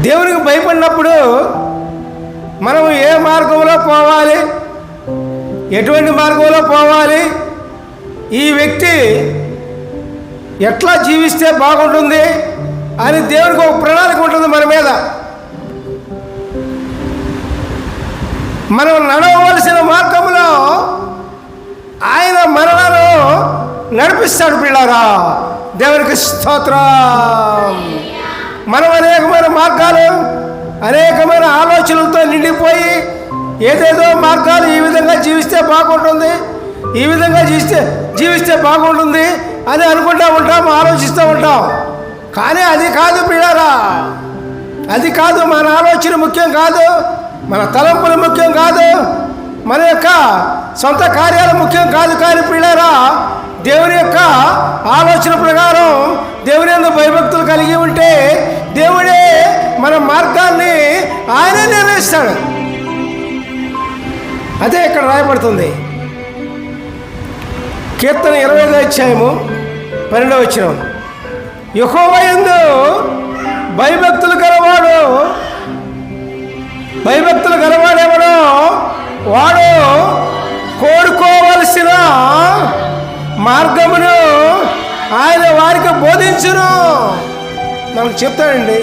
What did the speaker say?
దేవునికి భయపడినప్పుడు మనం ఏ మార్గంలో పోవాలి, ఎటువంటి మార్గంలో పోవాలి, ఈ వ్యక్తి ఎట్లా జీవిస్తే బాగుంటుంది అని దేవునికి ఒక ప్రణాళిక ఉంటుంది మన మీద. మనం నడవవలసిన మార్గంలో ఆయన మనలను నడిపిస్తాడు. పిల్లారా, దేవునికి స్తోత్రం. మనం అనేకమైన మార్గాలు, అనేకమైన ఆలోచనలతో నిండిపోయి ఏదేదో మార్గాలు, ఈ విధంగా జీవిస్తే బాగుంటుంది, ఈ విధంగా జీవిస్తే బాగుంటుంది అని అనుకుంటూ ఉంటాం, ఆలోచిస్తూ ఉంటాం. కానీ అది కాదు పిల్లారా, అది కాదు. మన ఆలోచన ముఖ్యం కాదు, మన తలంపులు ముఖ్యం కాదు, మన యొక్క సొంత కార్యాలు ముఖ్యం కాదు. కానీ పిల్లారా, దేవుని యొక్క ఆలోచన ప్రకారం దేవుని యందు భయభక్తులు కలిగి ఉంటే దేవుడే మన మార్గాన్ని ఆయనే నిర్ణయిస్తాడు. అదే ఇక్కడ రాయబడుతుంది. కీర్తన 25వ అధ్యాయము 12వ వచనం. యెహోవా యందు భయభక్తులు గలవాడెవడో వాడు కోరుకోవలసిన మార్గమును ఆయన వారికి బోధించును. మనకు చెప్తాడండి.